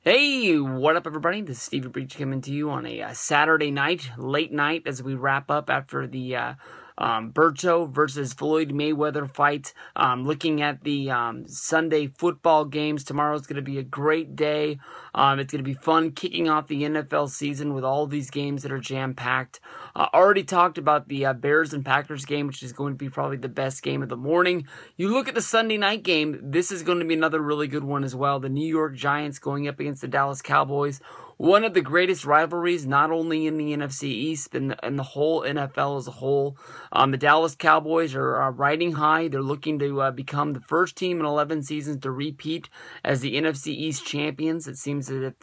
Hey, what up, everybody? This is Stevie Breach coming to you on a Saturday night, late night, as we wrap up after the Berto versus Floyd Mayweather fight. Looking at the Sunday football games, tomorrow's going to be a great day. It's going to be fun kicking off the NFL season with all these games that are jam-packed. Already talked about the Bears and Packers game, which is going to be probably the best game of the morning. You look at the Sunday night game, this is going to be another really good one as well. The New York Giants going up against the Dallas Cowboys. One of the greatest rivalries, not only in the NFC East, and the whole NFL as a whole. The Dallas Cowboys are riding high. They're looking to become the first team in 11 seasons to repeat as the NFC East champions. It seems that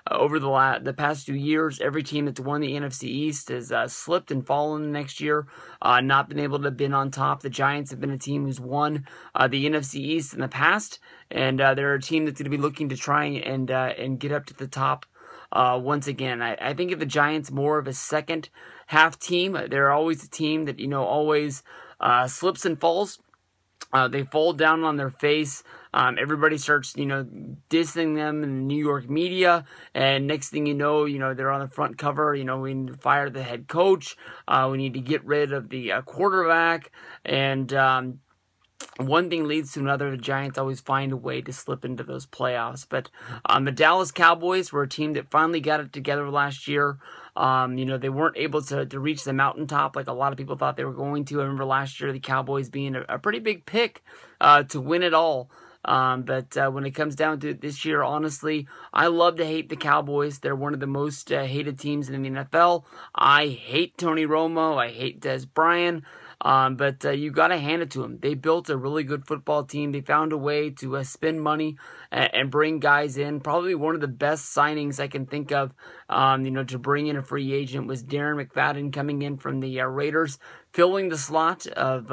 over the past 2 years, every team that's won the NFC East has slipped and fallen the next year, not been able to been on top. The Giants have been a team who's won the NFC East in the past, and they're a team that's going to be looking to try and get up to the top. Once again, I think of the Giants more of a second half team. They're always a team that, always slips and falls. They fall down on their face. Everybody starts, dissing them in the New York media. And next thing you know, they're on the front cover. We need to fire the head coach. We need to get rid of the quarterback. And one thing leads to another. The Giants always find a way to slip into those playoffs. But the Dallas Cowboys were a team that finally got it together last year. They weren't able to reach the mountaintop like a lot of people thought they were going to. I remember last year the Cowboys being a pretty big pick to win it all. But when it comes down to it this year, honestly, I love to hate the Cowboys. They're one of the most hated teams in the NFL. I hate Tony Romo. I hate Des Bryant. But you got to hand it to them. They built a really good football team. They found a way to spend money and bring guys in. Probably one of the best signings I can think of, to bring in a free agent was Darren McFadden coming in from the Raiders, filling the slot of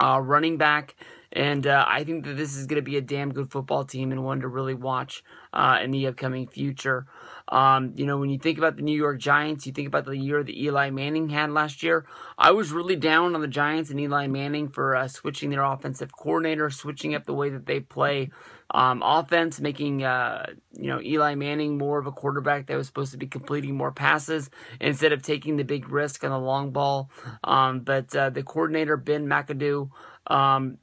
running back. And I think that this is going to be a damn good football team and one to really watch in the upcoming future. When you think about the New York Giants, you think about the year that Eli Manning had last year. I was really down on the Giants and Eli Manning for switching their offensive coordinator, switching up the way that they play offense, making Eli Manning more of a quarterback that was supposed to be completing more passes instead of taking the big risk on the long ball. But the coordinator, Ben McAdoo,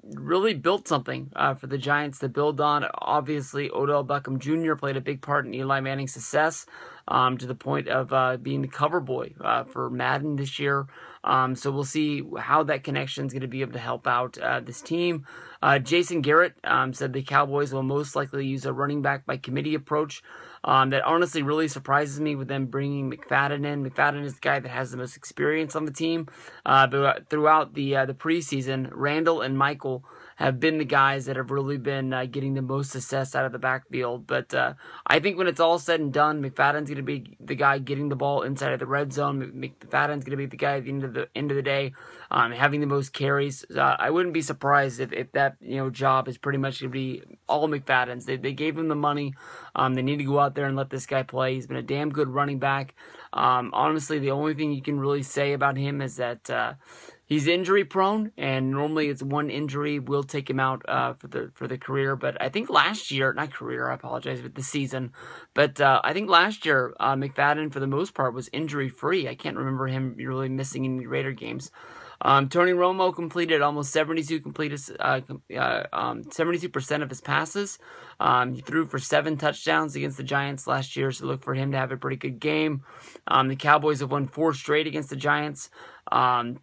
really built something for the Giants to build on. Obviously, Odell Beckham Jr. played a big part in Eli Manning's success, to the point of being the cover boy for Madden this year. So we'll see how that connection is going to be able to help out this team. Jason Garrett said the Cowboys will most likely use a running back by committee approach. That honestly really surprises me with them bringing McFadden in. McFadden is the guy that has the most experience on the team. But throughout the preseason, Randall and Michael have been the guys that have really been getting the most success out of the backfield. But I think when it's all said and done, McFadden's going to be the guy getting the ball inside of the red zone. McFadden's going to be the guy at the end of the day having the most carries. I wouldn't be surprised if that job is pretty much going to be all McFadden's. They gave him the money. They need to go out there and let this guy play. He's been a damn good running back. Honestly, the only thing you can really say about him is that he's injury prone, and normally it's one injury will take him out for the career. But I think last year, not career, I apologize, but the season. But I think last year McFadden, for the most part, was injury free. I can't remember him really missing any Raider games. Tony Romo completed almost 72% of his passes. He threw for 7 touchdowns against the Giants last year, so look for him to have a pretty good game. The Cowboys have won 4 straight against the Giants. So,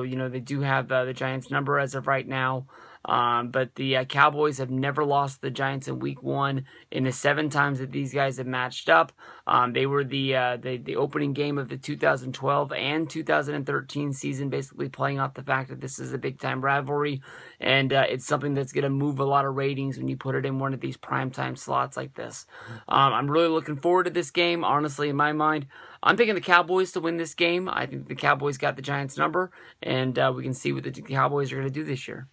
they do have the Giants number as of right now. But the Cowboys have never lost the Giants in Week 1 in the 7 times that these guys have matched up. They were the opening game of the 2012 and 2013 season, basically playing off the fact that this is a big-time rivalry, and it's something that's going to move a lot of ratings when you put it in one of these primetime slots like this. I'm really looking forward to this game. Honestly, in my mind, I'm picking the Cowboys to win this game. I think the Cowboys got the Giants number, and we can see what the Cowboys are going to do this year.